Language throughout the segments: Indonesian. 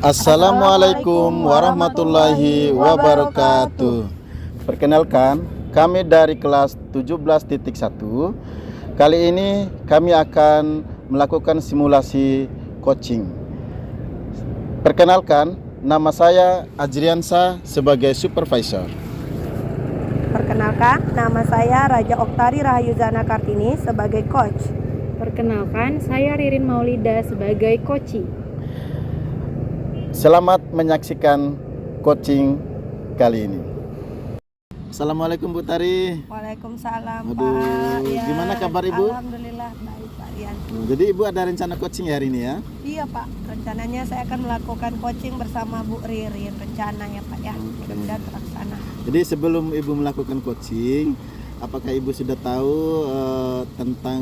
Assalamualaikum warahmatullahi wabarakatuh. Perkenalkan, kami dari kelas 17.1. Kali ini kami akan melakukan simulasi coaching. Perkenalkan, nama saya Ajriansa sebagai supervisor. Perkenalkan, nama saya Raja Oktari Rahayuzana Kartini sebagai coach. Perkenalkan, saya Ririn Maulida sebagai coachee. Selamat menyaksikan coaching kali ini. Assalamualaikum Bu Tari. Waalaikumsalam. Aduh, Pak. gimana kabar Ibu? Alhamdulillah baik Pak Rian. Jadi Ibu ada rencana coaching hari ini ya? Iya Pak, rencananya saya akan melakukan coaching bersama Bu Ririn. Rencana ya Pak ya, mudah-mudahan terlaksana. Jadi sebelum Ibu melakukan coaching, apakah Ibu sudah tahu tentang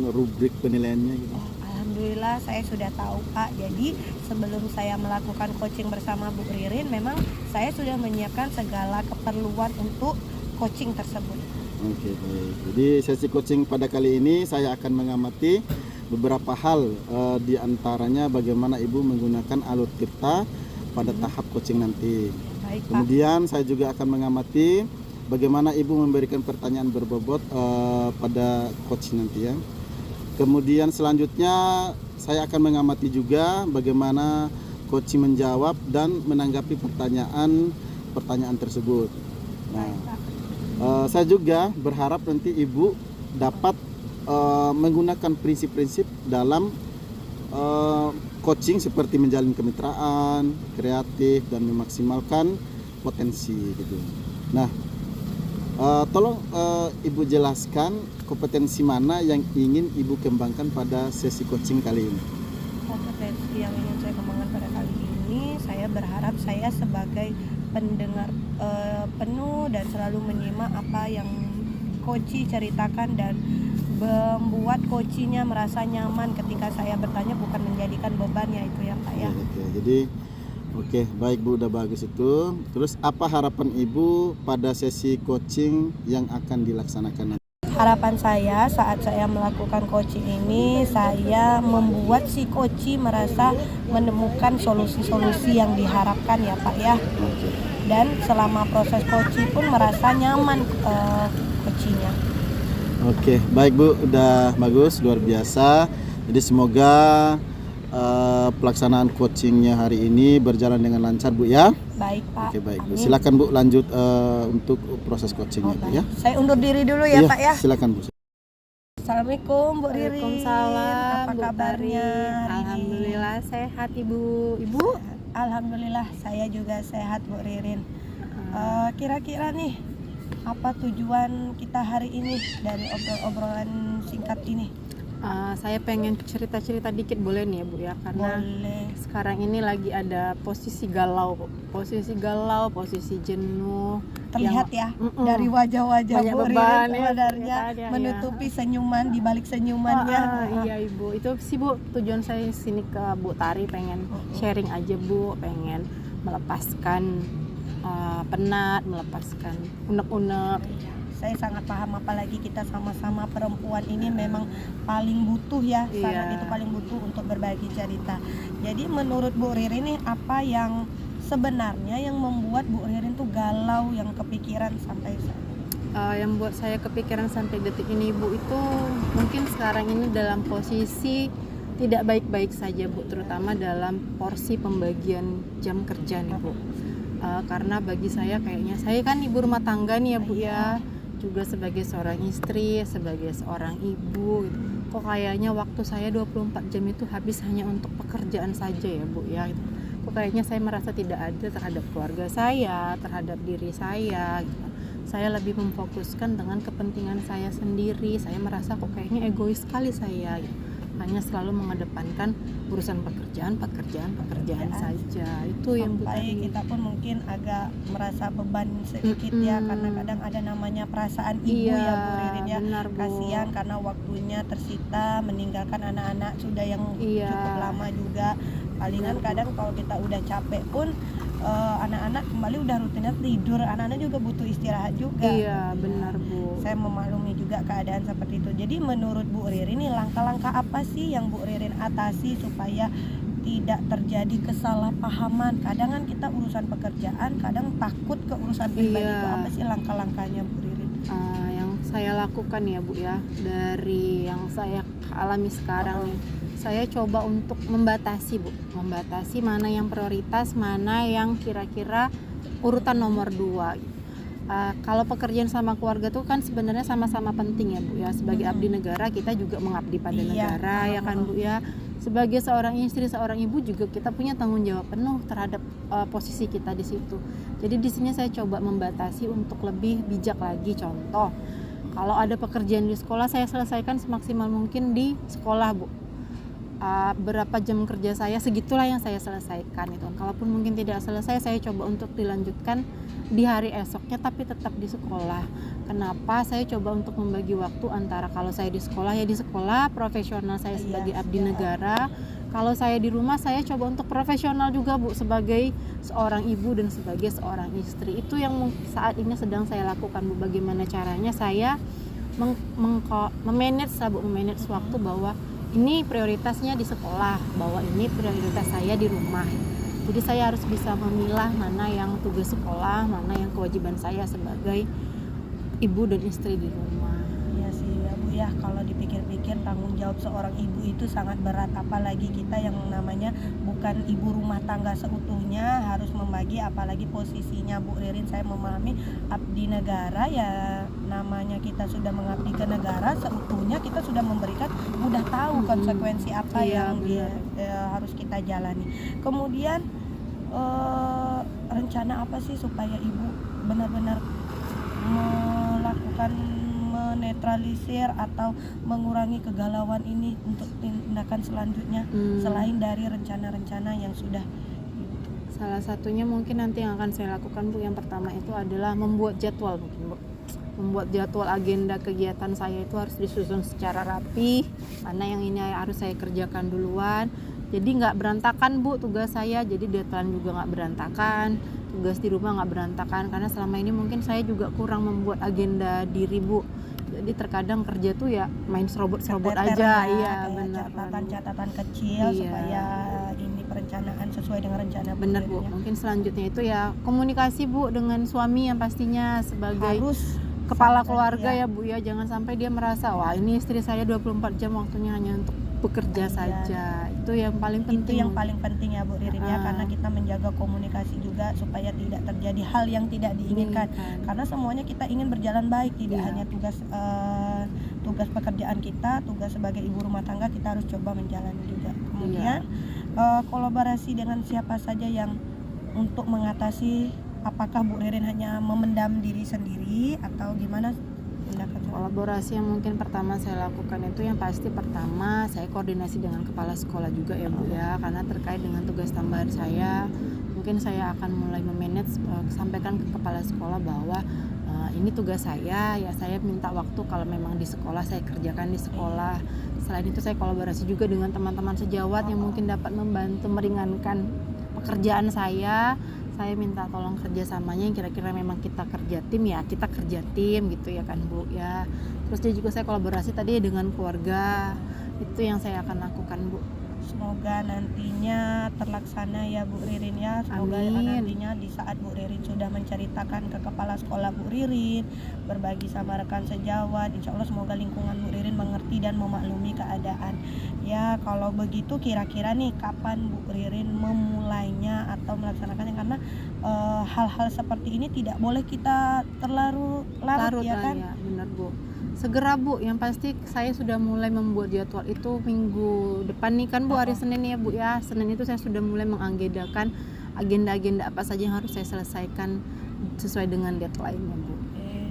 rubrik penilaiannya gitu? Alhamdulillah saya sudah tahu Pak. Jadi sebelum saya melakukan coaching bersama Bu Ririn, memang saya sudah menyiapkan segala keperluan untuk coaching tersebut. Oke, baik. Jadi sesi coaching pada kali ini saya akan mengamati beberapa hal, di antaranya bagaimana Ibu menggunakan alur tirta pada tahap coaching nanti. Baik Pak. Kemudian saya juga akan mengamati bagaimana Ibu memberikan pertanyaan berbobot pada coaching nanti ya. Kemudian selanjutnya saya akan mengamati juga bagaimana coaching menjawab dan menanggapi pertanyaan tersebut. Nah, saya juga berharap nanti Ibu dapat menggunakan prinsip-prinsip dalam coaching seperti menjalin kemitraan, kreatif, dan memaksimalkan potensi gitu. Nah, tolong Ibu jelaskan kompetensi mana yang ingin Ibu kembangkan pada sesi coaching kali ini. Kompetensi yang ingin saya kembangkan pada kali ini, saya berharap saya sebagai pendengar penuh dan selalu menyimak apa yang coachee ceritakan dan membuat coachee-nya merasa nyaman ketika saya bertanya, bukan menjadikan bebannya itu ya Pak ya. Jadi oke, baik Bu, udah bagus itu. Terus apa harapan Ibu pada sesi coaching yang akan dilaksanakan nanti? Harapan saya saat saya melakukan coaching ini, saya membuat si coachee merasa menemukan solusi-solusi yang diharapkan ya Pak ya. Dan selama proses coaching pun merasa nyaman coachingnya. Oke, baik Bu, udah bagus, luar biasa. Jadi semoga pelaksanaan coachingnya hari ini berjalan dengan lancar Bu ya. Baik Pak. Oke, baik Bu. Silakan Bu lanjut untuk proses coachingnya Bu ya. Saya undur diri dulu ya Pak ya. Silakan Bu. Assalamualaikum Bu Ririn. Waalaikumsalam. Apa Bu kabarnya? Tari. Alhamdulillah sehat Ibu. Ibu? Alhamdulillah saya juga sehat Bu Ririn. Kira-kira nih apa tujuan kita hari ini dari obrolan singkat ini? Saya pengen cerita-cerita dikit boleh nih ya Bu ya, karena Boleh. sekarang ini lagi ada posisi galau, posisi jenuh. Terlihat ya dari wajah-wajah banyak Bu beban Ririn ya, sebenarnya ya, menutupi senyuman di balik senyumannya. Iya Ibu, itu sih Bu tujuan saya sini ke Bu Tari, pengen sharing aja Bu, pengen melepaskan penat, melepaskan unek-unek. Saya sangat paham, apalagi kita sama-sama perempuan ini memang paling butuh ya, sangat itu paling butuh untuk berbagi cerita. Jadi menurut Bu Ririn nih, apa yang sebenarnya yang membuat Bu Ririn tuh galau, yang kepikiran sampai yang buat saya kepikiran sampai detik ini Bu, itu mungkin sekarang ini dalam posisi tidak baik-baik saja Bu, terutama dalam porsi pembagian jam kerja nih Bu. Karena bagi saya kayaknya, saya kan ibu rumah tangga nih ya Bu ya, juga sebagai seorang istri, sebagai seorang ibu gitu. Kok kayaknya waktu saya 24 jam itu habis hanya untuk pekerjaan saja ya Bu ya gitu. Kok kayaknya saya merasa tidak ada terhadap keluarga saya, terhadap diri saya gitu. Saya lebih memfokuskan dengan kepentingan saya sendiri. Saya merasa kok kayaknya egois sekali saya gitu. Hanya selalu mengedepankan urusan pekerjaan saja. Itu yang sampai kita pun mungkin agak merasa beban sedikit ya, karena kadang ada namanya perasaan ibu ya Bu Ririn ya. Benar, Bu. Kasihan karena waktunya tersita meninggalkan anak-anak sudah yang cukup lama juga. Palingan kadang kalau kita udah capek pun anak-anak kembali udah rutinnya tidur, anak-anak juga butuh istirahat juga. Iya benar Bu. Saya memaklumi juga keadaan seperti itu. Jadi menurut Bu Ririn ini langkah-langkah apa sih yang Bu Ririn atasi supaya tidak terjadi kesalahpahaman. Kadang kan kita urusan pekerjaan, kadang takut ke urusan pribadi. Iya. Itu apa sih langkah-langkahnya Bu Ririn? Yang saya lakukan ya Bu ya, dari yang saya alami sekarang nih, saya coba untuk membatasi Bu, membatasi mana yang prioritas, mana yang kira-kira urutan nomor 2. Kalau pekerjaan sama keluarga tuh kan sebenarnya sama-sama penting ya Bu ya. Sebagai abdi negara kita juga mengabdi pada Iya, negara ya kan Bu ya. Sebagai seorang istri, seorang ibu juga kita punya tanggung jawab penuh terhadap posisi kita di situ. Jadi di sini saya coba membatasi untuk lebih bijak lagi. Contoh, kalau ada pekerjaan di sekolah saya selesaikan semaksimal mungkin di sekolah Bu. Berapa jam kerja saya segitulah yang saya selesaikan itu. Kalaupun mungkin tidak selesai, saya coba untuk dilanjutkan di hari esoknya tapi tetap di sekolah. Kenapa? Saya coba untuk membagi waktu antara kalau saya di sekolah ya di sekolah profesional saya sebagai abdi negara. Kalau saya di rumah saya coba untuk profesional juga Bu sebagai seorang ibu dan sebagai seorang istri. Itu yang saat ini sedang saya lakukan Bu. Bagaimana caranya saya memanage waktu bahwa ini prioritasnya di sekolah, bahwa ini prioritas saya di rumah. Jadi saya harus bisa memilah mana yang tugas sekolah, mana yang kewajiban saya sebagai ibu dan istri di rumah. Iya sih ya Bu ya, kalau dipikir-pikir tanggung jawab seorang ibu itu sangat berat, apalagi kita yang namanya bukan ibu rumah tangga seutuhnya harus membagi, apalagi posisinya Bu Ririn saya memahami abdi negara ya, namanya kita sudah mengabdi ke negara seutuhnya, kita sudah memberikan, udah tahu konsekuensi apa yang harus kita jalani. Kemudian rencana apa sih supaya ibu benar-benar melakukan menetralisir atau mengurangi kegalauan ini untuk tindakan selanjutnya selain dari rencana-rencana yang sudah? Salah satunya mungkin nanti yang akan saya lakukan Bu, yang pertama itu adalah membuat jadwal mungkin Bu. Membuat jadwal agenda kegiatan saya itu harus disusun secara rapi, mana yang ini harus saya kerjakan duluan. Jadi nggak berantakan Bu tugas saya, jadi deadline juga nggak berantakan, tugas di rumah nggak berantakan, karena selama ini mungkin saya juga kurang membuat agenda diri Bu. Jadi terkadang kerja tuh ya main serobot aja, iya benar. Catatan kecil supaya ini perencanaan sesuai dengan rencana. Benar Bu. Mungkin selanjutnya itu ya komunikasi Bu dengan suami yang pastinya sebagai harus kepala keluarga ya Bu ya, jangan sampai dia merasa wah ini istri saya 24 jam waktunya hanya untuk bekerja saja. Itu yang paling penting. Itu yang paling penting ya Bu Ririn ya, karena kita menjaga komunikasi juga supaya tidak terjadi hal yang tidak diinginkan. Karena semuanya kita ingin berjalan baik, tidak hanya tugas pekerjaan kita, tugas sebagai ibu rumah tangga kita harus coba menjalani juga. Kemudian kolaborasi dengan siapa saja yang untuk mengatasi, apakah Bu Ririn hanya memendam diri sendiri atau gimana? Kolaborasi yang mungkin pertama saya lakukan itu yang pasti pertama saya koordinasi dengan kepala sekolah juga ya Bu ya, karena terkait dengan tugas tambahan saya mungkin saya akan mulai memanage, sampaikan ke kepala sekolah bahwa ini tugas saya ya, saya minta waktu kalau memang di sekolah saya kerjakan di sekolah. Selain itu saya kolaborasi juga dengan teman-teman sejawat yang mungkin dapat membantu meringankan pekerjaan saya minta tolong kerjasamanya yang kira-kira memang kita kerja tim ya kita kerja tim gitu ya kan Bu ya. Terus juga saya kolaborasi tadi dengan keluarga, itu yang saya akan lakukan Bu. Semoga nantinya terlaksana ya Bu Ririn ya. Semoga nantinya di saat Bu Ririn sudah menceritakan ke kepala sekolah Bu Ririn, berbagi sama rekan sejawat, insya Allah semoga lingkungan Bu Ririn mengerti dan memaklumi keadaan. Ya kalau begitu kira-kira nih kapan Bu Ririn memulainya atau melaksanakannya, karena hal-hal seperti ini tidak boleh kita terlalu larut ya kan? Ya, benar Bu. Segera Bu, yang pasti saya sudah mulai membuat jadwal itu minggu depan nih kan Bu, hari Senin ya Bu ya. Senin itu saya sudah mulai mengagendakan agenda-agenda apa saja yang harus saya selesaikan sesuai dengan deadline-nya Bu.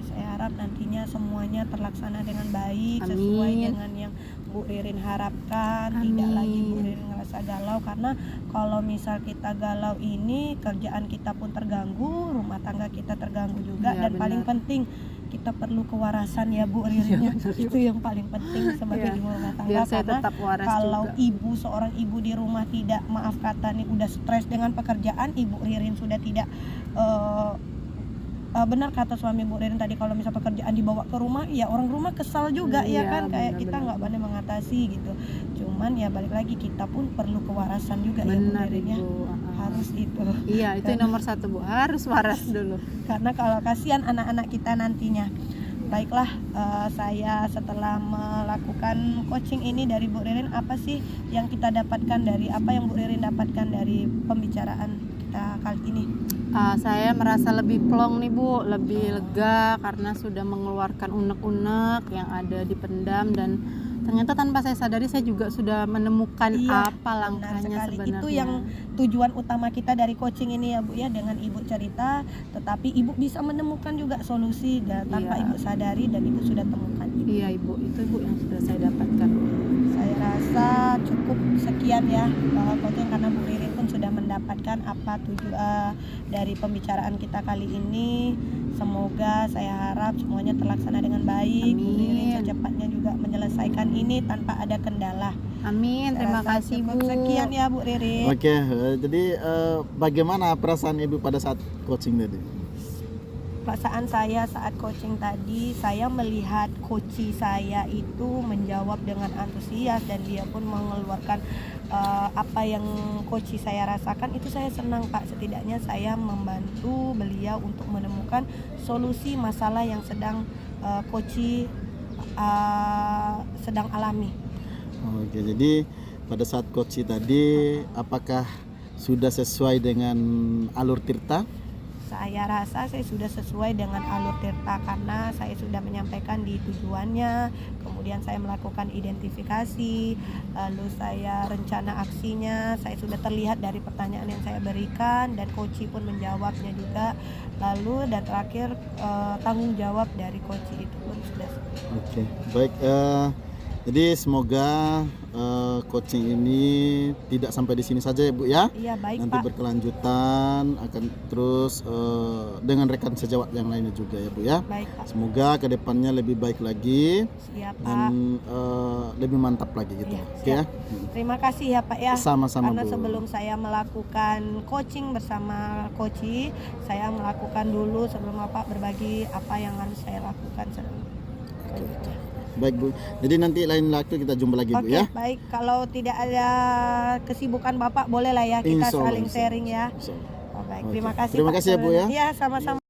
Saya harap nantinya semuanya terlaksana dengan baik. Amin. Sesuai dengan yang Bu Ririn harapkan. Amin. Tidak lagi Bu Ririn ngerasa galau, karena kalau misal kita galau ini kerjaan kita pun terganggu, rumah tangga kita terganggu juga ya, dan benar. Paling penting kita perlu kewarasan ya Bu Ririn ya, itu yang paling penting sebagai ibu rumah tangga. Biar saya karena tetap waras kalau juga. Seorang ibu di rumah tidak, maaf kata nih, udah stres dengan pekerjaan, Ibu Ririn sudah tidak benar kata suami Bu Ririn tadi, kalau misal pekerjaan dibawa ke rumah ya orang rumah kesal juga ya kan, kayak kita nggak pandai mengatasi gitu. Cuma cuman ya balik lagi kita pun perlu kewarasan juga ya Bu Benar Ririn ya. Ibu. Harus itu. Iya, itu yang nomor satu Bu, harus waras dulu. Karena kalau kasihan anak-anak kita nantinya. Baiklah, saya setelah melakukan coaching ini dari Bu Ririn, apa sih yang kita dapatkan dari apa yang Bu Ririn dapatkan dari pembicaraan kita kali ini? Saya merasa lebih plong nih Bu, lebih lega karena sudah mengeluarkan unek-unek yang ada dipendam, dan ternyata tanpa saya sadari saya juga sudah menemukan Iya, apa langkahnya sekali. sebenarnya. Itu yang tujuan utama kita dari coaching ini ya Bu ya, dengan Ibu cerita, tetapi Ibu bisa menemukan juga solusi tanpa Iya. Ibu sadari dan Ibu sudah temukan. Iya Ibu, itu Ibu yang sudah saya dapatkan. Saya rasa cukup sekian ya coaching, karena Bu Ririn pun sudah mendapatkan apa dari pembicaraan kita kali ini. Semoga saya harap semuanya terlaksana dengan baik. Bu Ririn Amin. secepatnya juga menyelesaikan ini tanpa ada kendala. Amin, Saya terima rasa kasih cukup Bu. Sekian ya Bu Ririn. Oke, jadi bagaimana perasaan Ibu pada saat coaching tadi? Perasaan saya saat coaching tadi, saya melihat coach saya itu menjawab dengan antusias dan dia pun mengeluarkan apa yang coach saya rasakan. Itu saya senang Pak, setidaknya saya membantu beliau untuk menemukan solusi masalah yang sedang coach sedang alami. Oke, jadi pada saat coaching tadi apakah sudah sesuai dengan alur Tirta? Saya rasa saya sudah sesuai dengan alur Tirta karena saya sudah menyampaikan di tujuannya, kemudian saya melakukan identifikasi, lalu saya rencana aksinya, saya sudah terlihat dari pertanyaan yang saya berikan dan coach pun menjawabnya juga, lalu dan terakhir tanggung jawab dari coach itu pun sudah. Oke, baik. Jadi semoga coaching ini tidak sampai di sini saja ya Bu ya. Iya baik Nanti Pak. berkelanjutan akan terus dengan rekan sejawat yang lainnya juga ya Bu ya. Baik Pak. Semoga kedepannya lebih baik lagi Siap Pak. dan lebih mantap lagi gitu. Iya, Oke ya. Terima kasih ya Pak ya. Sama-sama Karena Bu. sebelum saya melakukan coaching bersama coach, saya melakukan dulu sebelum Bapak berbagi apa yang harus saya lakukan. Baik Bu. Jadi nanti lain waktu kita jumpa lagi Bu Oke, ya. baik. Kalau tidak ada kesibukan Bapak, boleh lah ya kita Insya Allah, saling insya Allah. sharing ya. Insya Allah. Oh, baik. Oke. Terima kasih Terima Pak. kasih ya, Bu, ya. Iya, sama-sama.